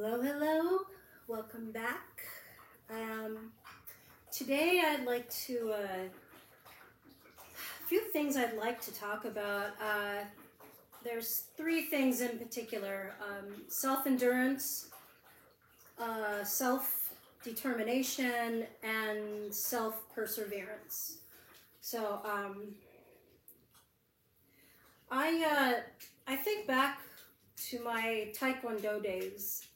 Hello, hello. Welcome back. Today I'd like to, a few things I'd like to talk about. There's three things in particular: self-endurance, self-determination, and self-perseverance. So I think back to my Taekwondo days.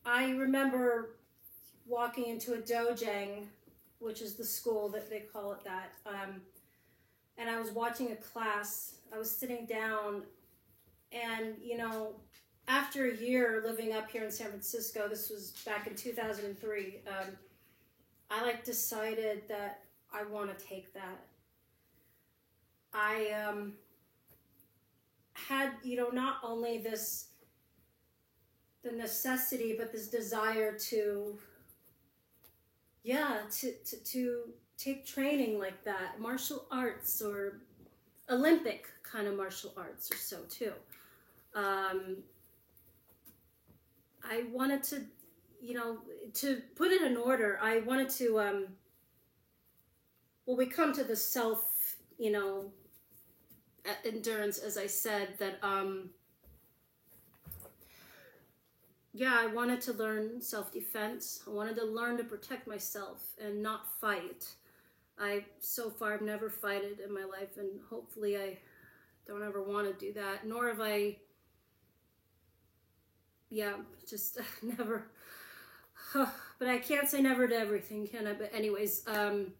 I remember walking into a dojang, which is the school that they call it that, and I was watching a class. I was sitting down, and after a year living up here in San Francisco, this was back in 2003, I decided that I want to take that. I had not only the necessity, but this desire to take training like that, martial arts or Olympic kind of martial arts or so too. I wanted to, to put it in order, I wanted to, we come to the self, endurance, as I said, that, I wanted to learn self-defense. I wanted to learn to protect myself and not fight. So far, I've never fighted in my life, and hopefully I don't ever want to do that, nor have I, just never, but I can't say never to everything, can I? But anyways, to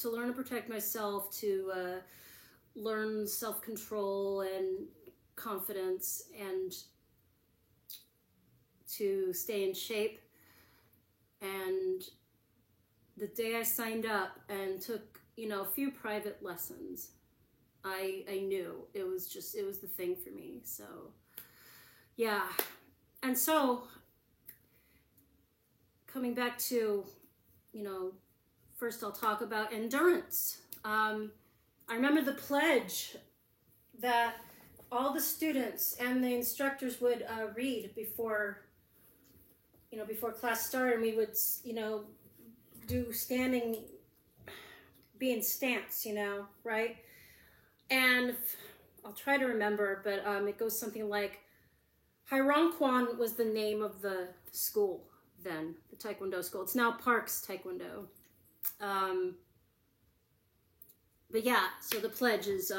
learn to protect myself, to learn self-control and confidence, and to stay in shape. And the day I signed up and took, a few private lessons, I knew it was the thing for me. So, and so coming back to, first I'll talk about endurance. I remember the pledge that all the students and the instructors would read before class started, and we would, do standing, be in stance, right? And I'll try to remember, but it goes something like, Hairong Kwan was the name of the school then, the Taekwondo school. It's now Parks Taekwondo. But so the pledge is,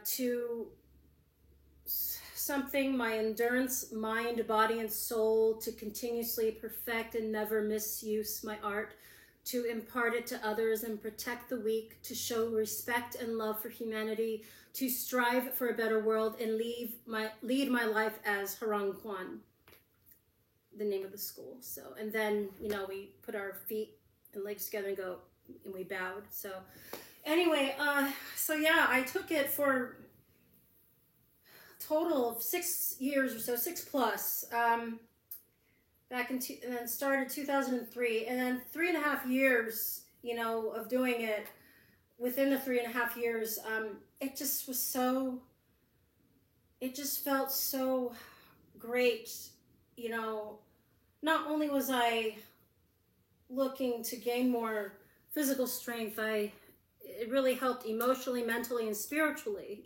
to something, my endurance, mind, body, and soul, to continuously perfect and never misuse my art, to impart it to others and protect the weak, to show respect and love for humanity, to strive for a better world, and lead my life as Hairong Kwan, the name of the school. So, and then, we put our feet and legs together and go, and we bowed. So anyway, I took it for a total of 6 years or so, 6+, back and then started 2003, and then 3.5 years, of doing it. Within the 3.5 years, it just felt so great, not only was I looking to gain more physical strength, it really helped emotionally, mentally, and spiritually,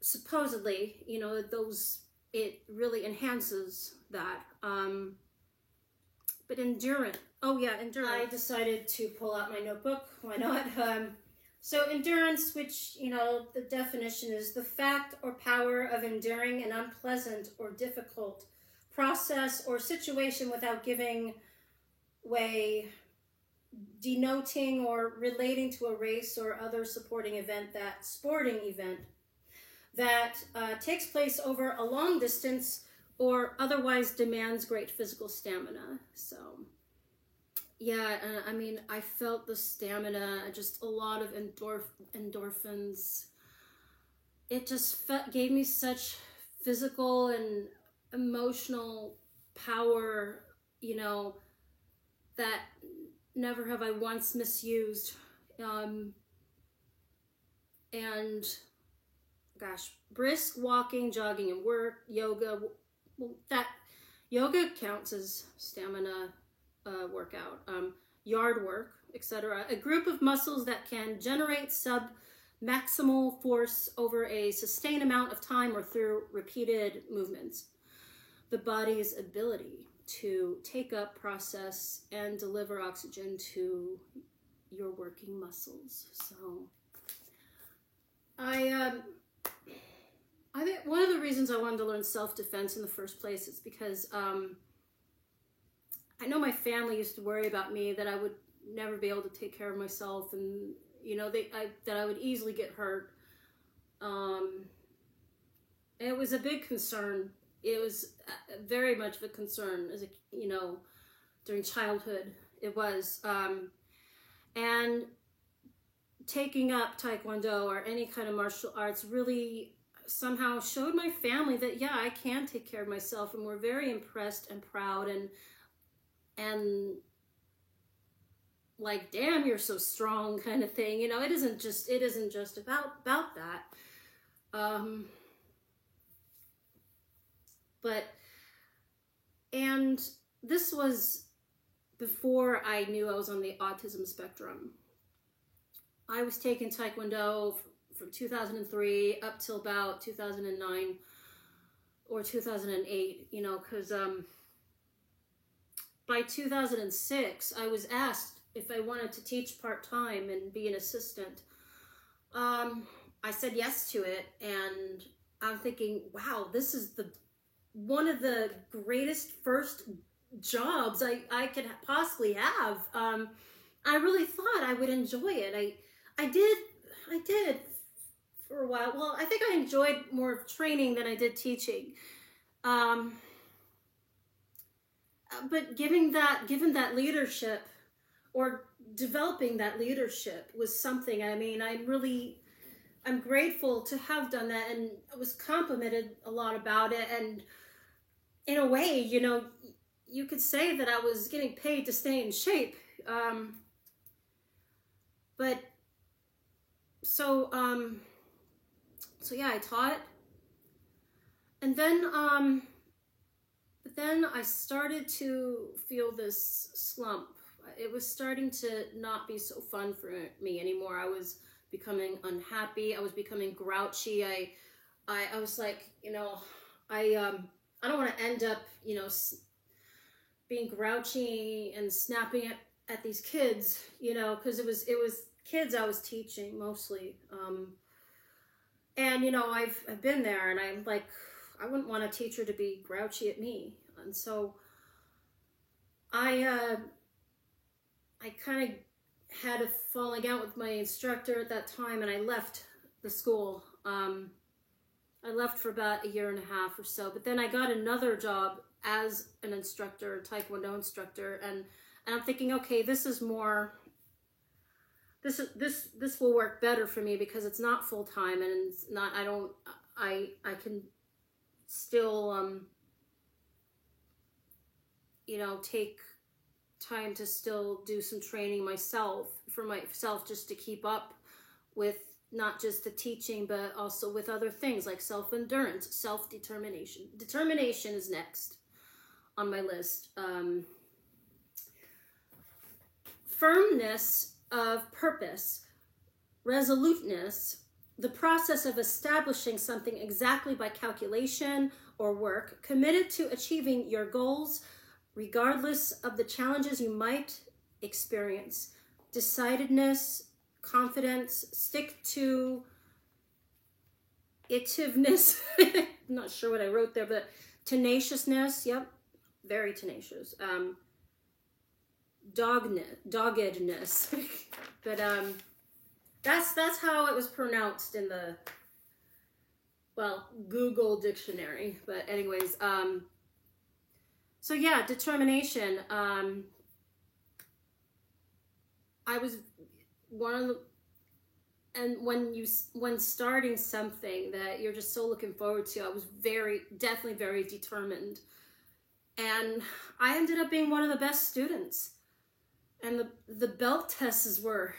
supposedly, it really enhances that. But endurance, endurance. I decided to pull out my notebook, why not? So endurance, which, the definition is the fact or power of enduring an unpleasant or difficult process or situation without giving way, denoting or relating to a race or other sporting event that takes place over a long distance or otherwise demands great physical stamina. So, I felt the stamina, just a lot of endorphins. It just gave me such physical and emotional power, that never have I once misused. and gosh, brisk walking, jogging, and work, yoga. Well, that yoga counts as stamina workout. Yard work, etc. A group of muscles that can generate sub-maximal force over a sustained amount of time or through repeated movements. The body's ability to take up, process, and deliver oxygen to your working muscles. So I think one of the reasons I wanted to learn self-defense in the first place is because I know my family used to worry about me, that I would never be able to take care of myself, and you know, that I would easily get hurt. It was a big concern. It was very much of a concern as a, you know, during childhood. It was, and taking up Taekwondo or any kind of martial arts really somehow showed my family that, yeah, I can take care of myself, and we're very impressed and proud and like, damn, you're so strong kind of thing. You know, it isn't just about that. And this was before I knew I was on the autism spectrum. I was taking Taekwondo from 2003 up till about 2009 or 2008, you know, because by 2006, I was asked if I wanted to teach part-time and be an assistant. I said yes to it, and I'm thinking, wow, this is one of the greatest first jobs I could possibly have. I really thought I would enjoy it. I did for a while. Well, I think I enjoyed more of training than I did teaching. But given that leadership, or developing that leadership, was something. I mean, I'm grateful to have done that, and I was complimented a lot about it. And in a way, you know, you could say that I was getting paid to stay in shape. So yeah, I taught, and then I started to feel this slump. It was starting to not be so fun for me anymore. I was becoming unhappy. I was becoming grouchy. I was like, you know, I don't want to end up, you know, being grouchy and snapping at these kids, you know, because it was kids I was teaching mostly. And you know, I've been there, and I'm like, I wouldn't want a teacher to be grouchy at me. And so I kind of had a falling out with my instructor at that time, and I left the school. I left for about 1.5 years or so, but then I got another job as an instructor, Taekwondo instructor, and I'm thinking, okay, this is more, this will work better for me, because it's not full time, and it's not, I can still you know, take time to still do some training for myself, just to keep up with not just the teaching, but also with other things like self-endurance, self-determination. Determination is next on my list. Firmness of purpose, resoluteness, the process of establishing something exactly by calculation or work, committed to achieving your goals regardless of the challenges you might experience. Decidedness, confidence, stick to itiveness. I'm not sure what I wrote there, but tenaciousness. Yep, very tenacious. Doggedness. But that's how it was pronounced in the, well, Google dictionary. But anyways, so yeah, determination. I was one of the, and when starting something that you're just so looking forward to, I was definitely very determined, and I ended up being one of the best students. And the belt tests were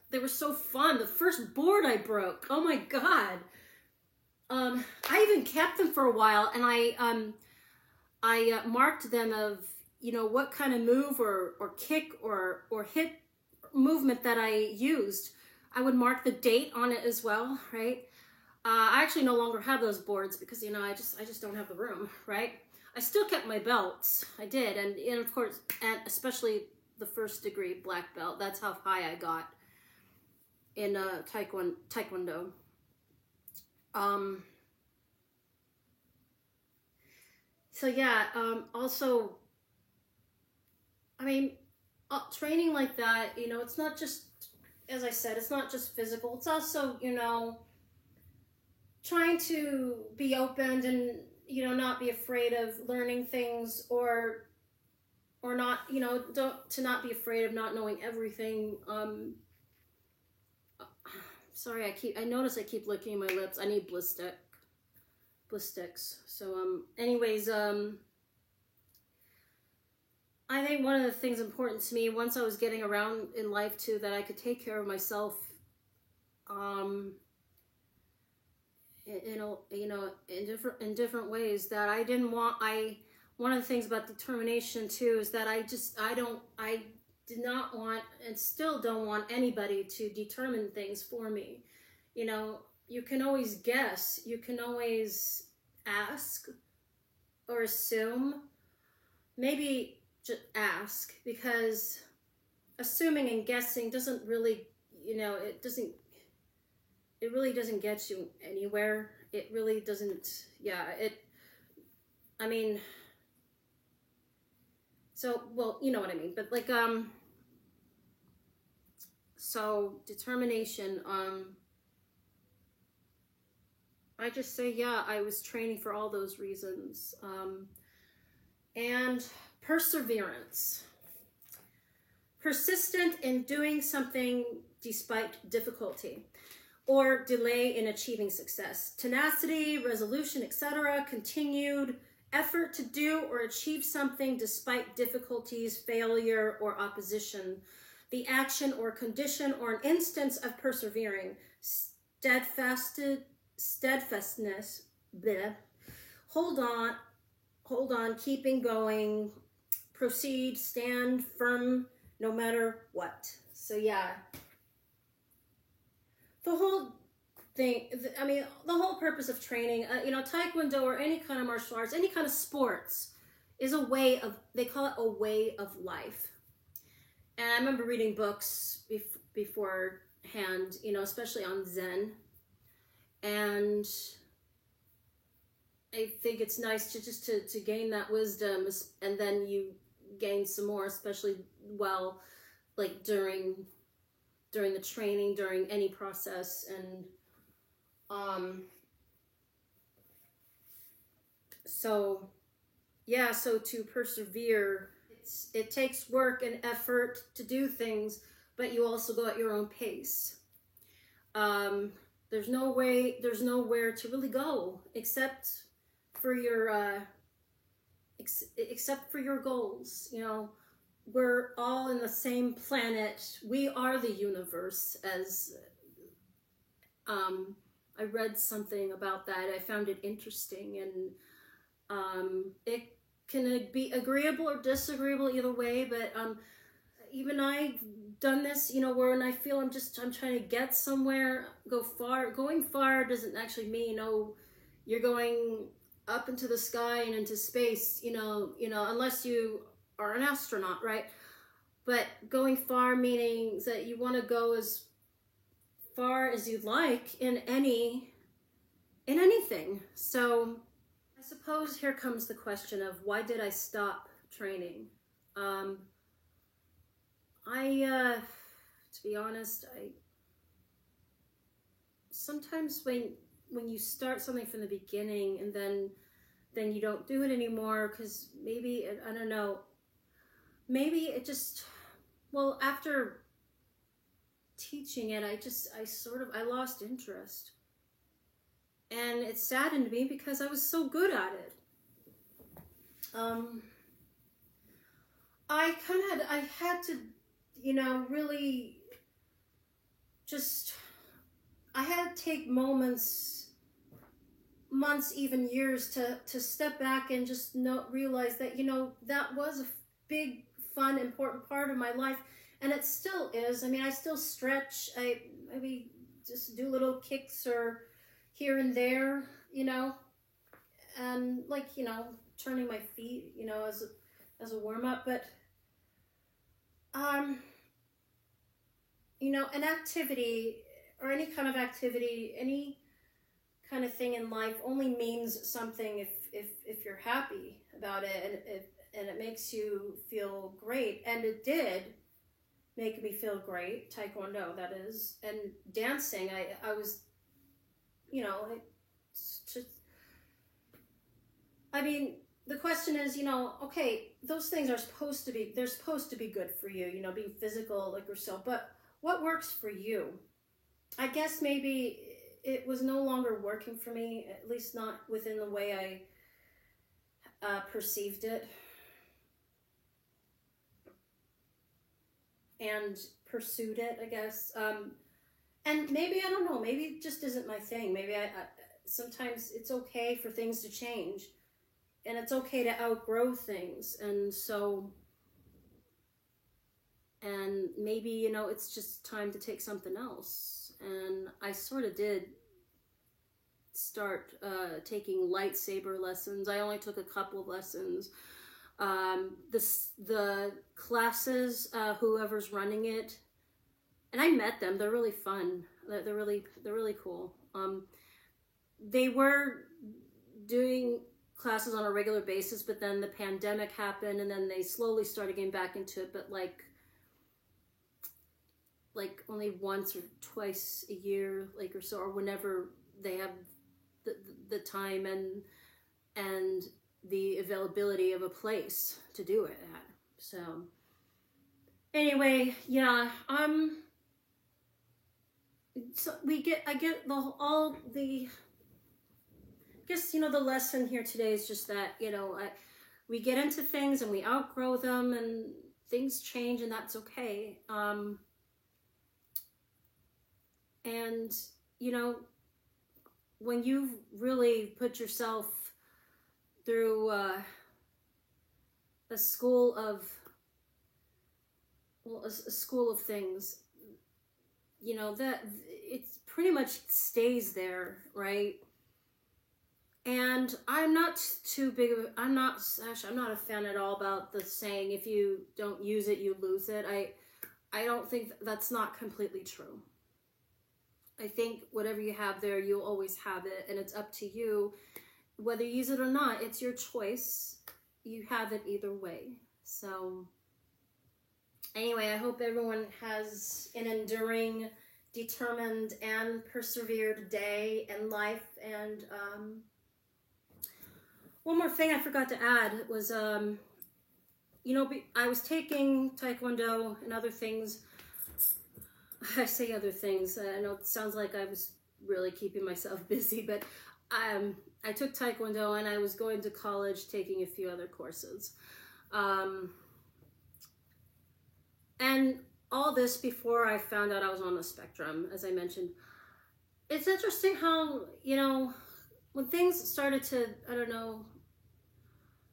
they were so fun. The first board I broke, oh my God. I even kept them for a while, and I marked them of, you know, what kind of move or kick or hit movement that I used. I would mark the date on it as well, right? I actually no longer have those boards because, you know, I just don't have the room, right? I still kept my belts. I did. And of course, and especially the first degree black belt. That's how high I got in Taekwondo. So yeah, also, I mean, training like that, you know, it's not just, as I said, it's not just physical. It's also, you know, trying to be open and, you know, not be afraid of learning things or not, you know, to not be afraid of not knowing everything. Sorry, I notice I keep licking my lips. I need bliss sticks. So, anyways, I think one of the things important to me once I was getting around in life too, that I could take care of myself, in different ways that I didn't want. One of the things about determination too is that I did not want and still don't want anybody to determine things for me. You know, you can always guess, you can always ask or assume, maybe just ask, because assuming and guessing doesn't really, you know, it really doesn't get you anywhere. It really doesn't, yeah, I mean, so, well, you know what I mean, but like, so determination, I just say, yeah, I was training for all those reasons. And perseverance. Persistent in doing something despite difficulty or delay in achieving success. Tenacity, resolution, etc. Continued effort to do or achieve something despite difficulties, failure, or opposition. The action or condition or an instance of persevering. Steadfastness, bleh. Hold on, keeping going, proceed, stand firm, no matter what. So yeah, the whole thing, I mean, the whole purpose of training, you know, Taekwondo or any kind of martial arts, any kind of sports, is a way of, they call it a way of life. And I remember reading books beforehand, you know, especially on Zen. And I think it's nice to just to gain that wisdom, and then you gain some more, especially like during the training, during any process. And so yeah, so to persevere, it takes work and effort to do things, but you also go at your own pace. There's nowhere to really go except for your goals. You know, we're all in the same planet. We are the universe, as I read something about that. I found it interesting, and it can be agreeable or disagreeable either way, but even I've done this, you know, when I feel I'm trying to get somewhere, go far. Going far doesn't actually mean, you know, you're going up into the sky and into space, you know, unless you are an astronaut, right? But going far meaning that you want to go as far as you'd like in anything. So I suppose here comes the question of, why did I stop training? To be honest, sometimes when you start something from the beginning and then you don't do it anymore, because maybe, I don't know, maybe it just, well, after teaching it, I lost interest. And it saddened me because I was so good at it. I had to, you know, really just, I had to take moments, months, even years to step back and just realize that, you know, that was a big, fun, important part of my life. And it still is. I mean, I still stretch. I maybe just do little kicks or here and there, you know, and like, you know, turning my feet, you know, as a warm up. But, you know, an activity or any kind of activity, any kind of thing in life only means something if you're happy about it and it makes you feel great. And it did make me feel great. Taekwondo, that is. And dancing, I was, you know, I mean, the question is, you know, okay, those things are supposed to be, they're supposed to be good for you, you know, being physical like yourself, but what works for you? I guess maybe it was no longer working for me, at least not within the way I perceived it and pursued it, I guess. And maybe, I don't know, maybe it just isn't my thing. Maybe I sometimes it's okay for things to change. And it's okay to outgrow things. And so, and maybe, you know, it's just time to take something else. And I sort of did start taking lightsaber lessons. I only took a couple of lessons. The classes, whoever's running it, and I met them, they're really fun. They're really cool. They were doing classes on a regular basis, but then the pandemic happened and then they slowly started getting back into it, but like only once or twice a year, like, or so, or whenever they have the time and the availability of a place to do it at. So anyway, yeah, so I get I guess, you know, the lesson here today is just that, you know, we get into things and we outgrow them and things change, and that's okay. And, you know, when you've really put yourself through a school of things, you know, that it pretty much stays there, right? And I'm not too big of I'm not a fan at all about the saying, if you don't use it, you lose it. I don't think that's not completely true. I think whatever you have there, you'll always have it, and it's up to you whether you use it or not. It's your choice. You have it either way. So anyway, I hope everyone has an enduring, determined, and persevered day and life. And one more thing I forgot to add was, you know, I was taking Taekwondo and other things. I say other things. I know it sounds like I was really keeping myself busy, but I took Taekwondo and I was going to college taking a few other courses. And all this before I found out I was on the spectrum, as I mentioned. It's interesting how, you know, when things started to, I don't know,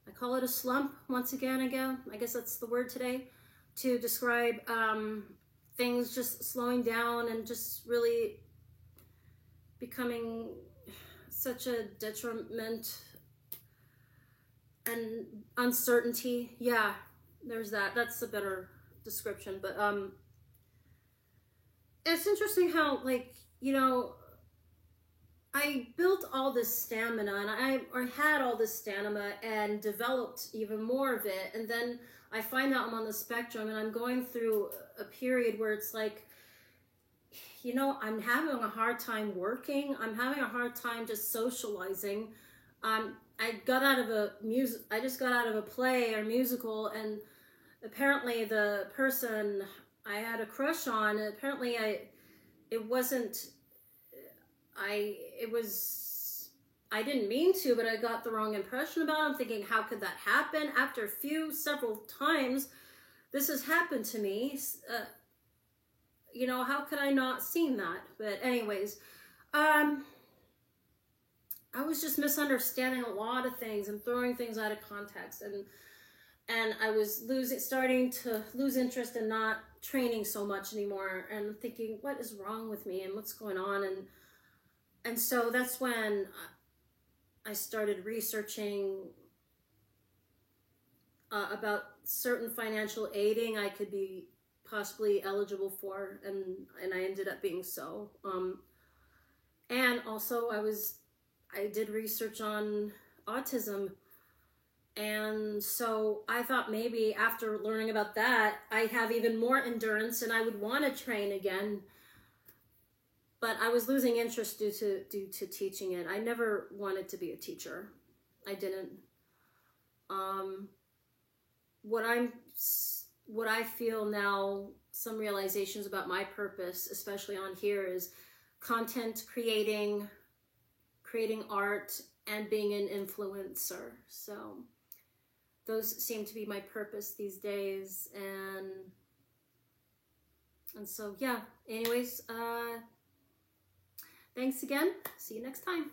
I call it a slump once again, I guess that's the word today, to describe things just slowing down and just really becoming such a detriment and uncertainty. Yeah, there's that. That's a better description. But it's interesting how, like, you know, I built all this stamina, and I had all this stamina and developed even more of it. And then I find out I'm on the spectrum, and I'm going through a period where it's like, you know, I'm having a hard time working. I'm having a hard time just socializing. I just got out of a play or musical, and apparently the person I had a crush on, apparently I didn't mean to, but I got the wrong impression about him, thinking, how could that happen? After several times, this has happened to me. you know, how could I not seen that? But anyways, I was just misunderstanding a lot of things and throwing things out of context, and I was starting to lose interest in not training so much anymore, and thinking, what is wrong with me and what's going on? And so that's when I started researching about certain financial aiding I could be possibly eligible for, and I ended up being so. And also I did research on autism, and so I thought maybe after learning about that, I'd have even more endurance and I would want to train again. But I was losing interest due to teaching it. I never wanted to be a teacher. I didn't. What I feel now, some realizations about my purpose, especially on here, is content creating art, and being an influencer. So those seem to be my purpose these days. And so, yeah, anyways, thanks again. See you next time.